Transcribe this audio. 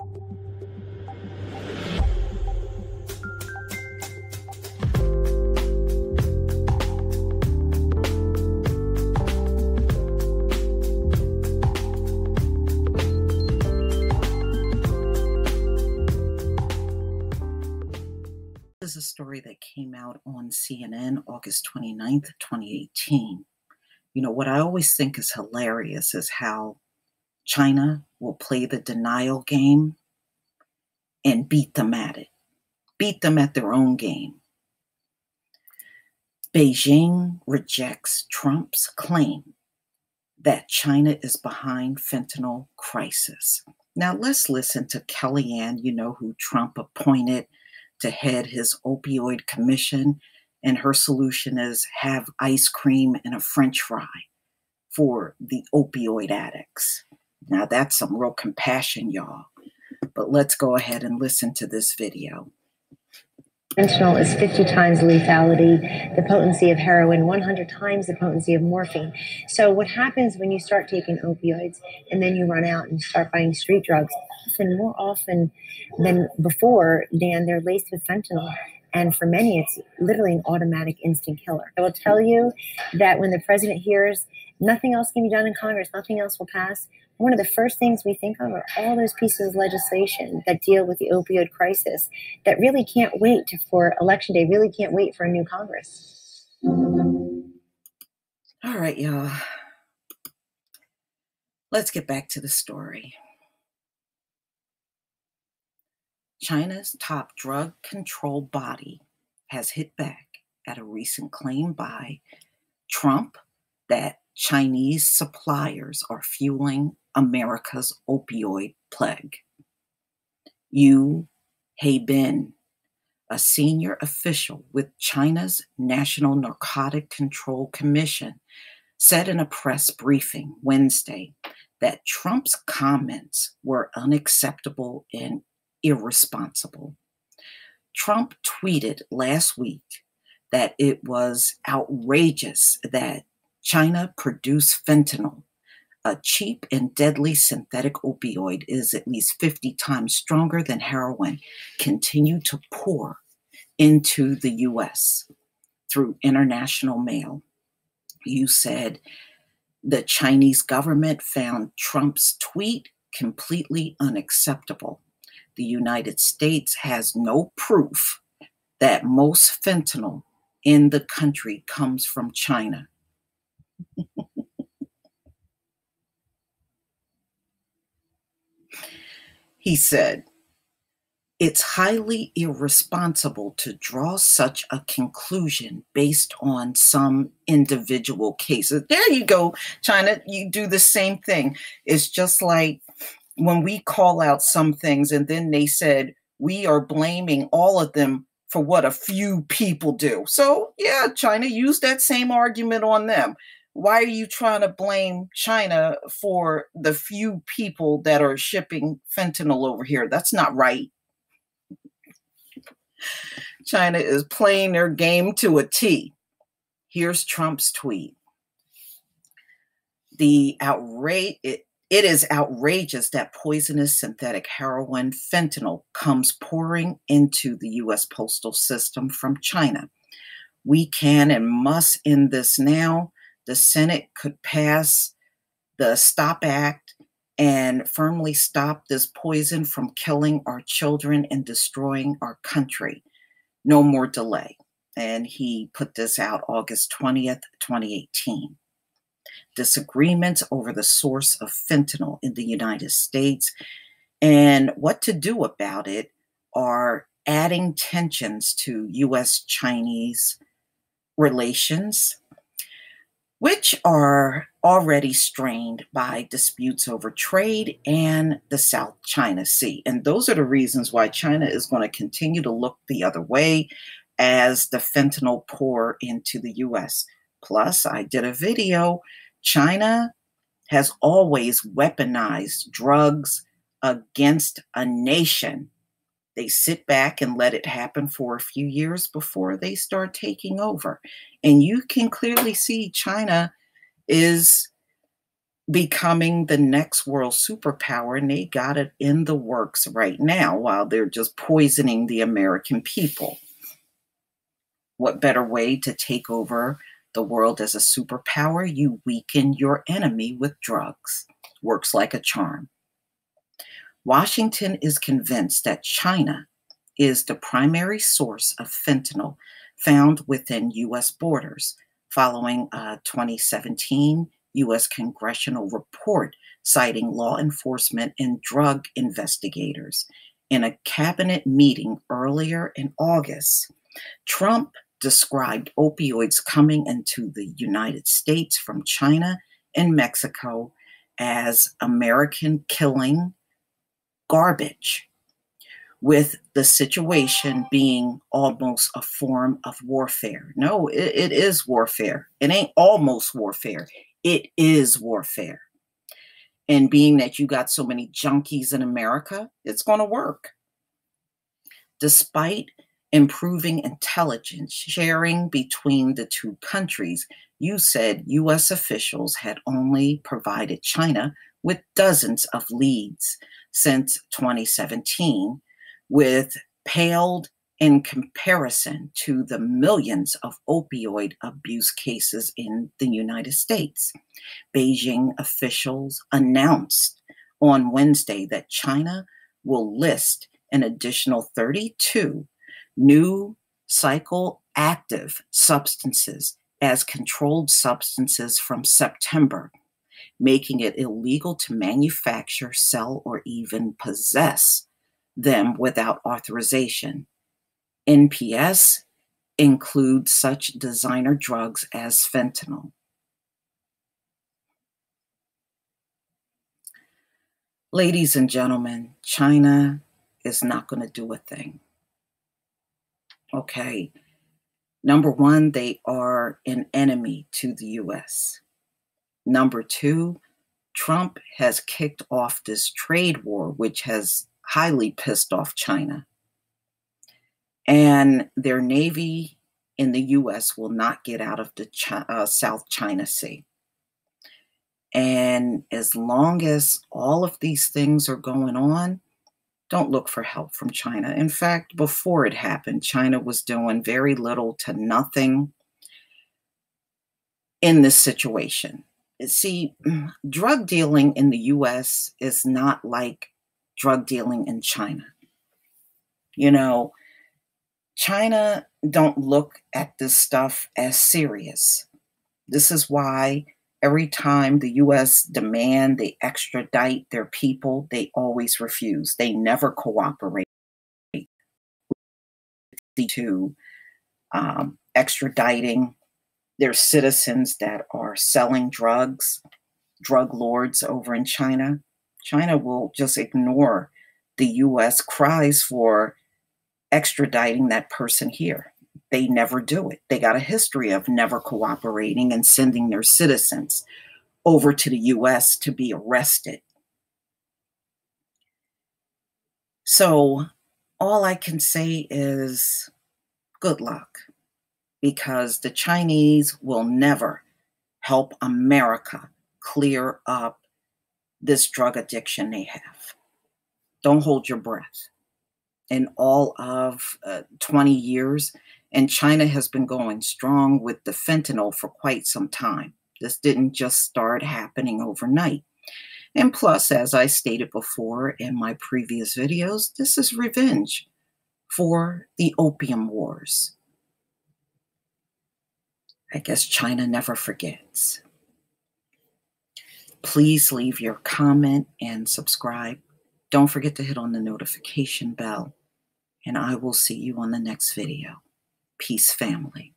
This is a story that came out on CNN August 29th, 2018. You know, what I always think is hilarious is how China will play the denial game and beat them at it, beat them at their own game. Beijing rejects Trump's claim that China is behind fentanyl crisis. Now let's listen to Kellyanne, you know, who Trump appointed to head his opioid commission, and her solution is have ice cream and a French fry for the opioid addicts. Now that's some real compassion, y'all. But let's go ahead and listen to this video. Fentanyl is 50 times lethality, the potency of heroin, 100 times the potency of morphine. So what happens when you start taking opioids and then you run out and start buying street drugs, more often than before, Dan, they're laced with fentanyl. And for many, it's literally an automatic instant killer. I will tell you that when the president hears nothing else can be done in Congress, nothing else will pass, one of the first things we think of are all those pieces of legislation that deal with the opioid crisis that really can't wait for Election Day, really can't wait for a new Congress. All right, y'all. Let's get back to the story. China's top drug control body has hit back at a recent claim by Trump that Chinese suppliers are fueling America's opioid plague. Yu Haibin, a senior official with China's National Narcotic Control Commission, said in a press briefing Wednesday that Trump's comments were unacceptable and irresponsible. Trump tweeted last week that it was outrageous that China produced fentanyl, a cheap and deadly synthetic opioid is at least 50 times stronger than heroin, continue to pour into the U.S. through international mail. You said the Chinese government found Trump's tweet completely unacceptable. The United States has no proof that most fentanyl in the country comes from China. He said, "It's highly irresponsible to draw such a conclusion based on some individual cases." There you go, China. You do the same thing. It's just like when we call out some things and then they said, we are blaming all of them for what a few people do. So yeah, China used that same argument on them. Why are you trying to blame China for the few people that are shipping fentanyl over here? That's not right. China is playing their game to a T. Here's Trump's tweet. It is outrageous that poisonous synthetic heroin, fentanyl, comes pouring into the U.S. postal system from China. We can and must end this now. The Senate could pass the STOP Act and firmly stop this poison from killing our children and destroying our country. No more delay. And he put this out August 20th, 2018. Disagreements over the source of fentanyl in the United States and what to do about it are adding tensions to U.S.-Chinese relations, which are already strained by disputes over trade and the South China Sea. And those are the reasons why China is going to continue to look the other way as the fentanyl pour into the U.S. Plus, I did a video. China has always weaponized drugs against a nation. They sit back and let it happen for a few years before they start taking over. And you can clearly see China is becoming the next world superpower, and they got it in the works right now while they're just poisoning the American people. What better way to take over the world as a superpower? You weaken your enemy with drugs. Works like a charm. Washington is convinced that China is the primary source of fentanyl found within U.S. borders, following a 2017 U.S. congressional report citing law enforcement and drug investigators. In a cabinet meeting earlier in August, Trump described opioids coming into the United States from China and Mexico as American killing garbage, with the situation being almost a form of warfare. No, it is warfare. It ain't almost warfare. It is warfare. And being that you got so many junkies in America, it's going to work. Despite improving intelligence sharing between the two countries, you said U.S. officials had only provided China with dozens of leads since 2017, with paled in comparison to the millions of opioid abuse cases in the United States. Beijing officials announced on Wednesday that China will list an additional 32 new psychoactive substances as controlled substances from September, making it illegal to manufacture, sell, or even possess them without authorization. NPS includes such designer drugs as fentanyl. Ladies and gentlemen, China is not going to do a thing. Okay. Number one, they are an enemy to the US. Number two, Trump has kicked off this trade war, which has highly pissed off China. And their navy in the US will not get out of the South China Sea. And as long as all of these things are going on, don't look for help from China. In fact, before it happened, China was doing very little to nothing in this situation. See, drug dealing in the US is not like drug dealing in China. You know, China don't look at this stuff as serious. This is why every time the US demand they extradite their people, they always refuse. They never cooperate to extraditing their citizens that are selling drugs, drug lords over in China. China will just ignore the US cries for extraditing that person here. They never do it. They got a history of never cooperating and sending their citizens over to the US to be arrested. So all I can say is good luck, because the Chinese will never help America clear up this drug addiction they have. Don't hold your breath. In all of 20 years, and China has been going strong with the fentanyl for quite some time. This didn't just start happening overnight. And plus, as I stated before in my previous videos, this is revenge for the opium wars. I guess China never forgets. Please leave your comment and subscribe. Don't forget to hit on the notification bell, and I will see you on the next video. Peace, family.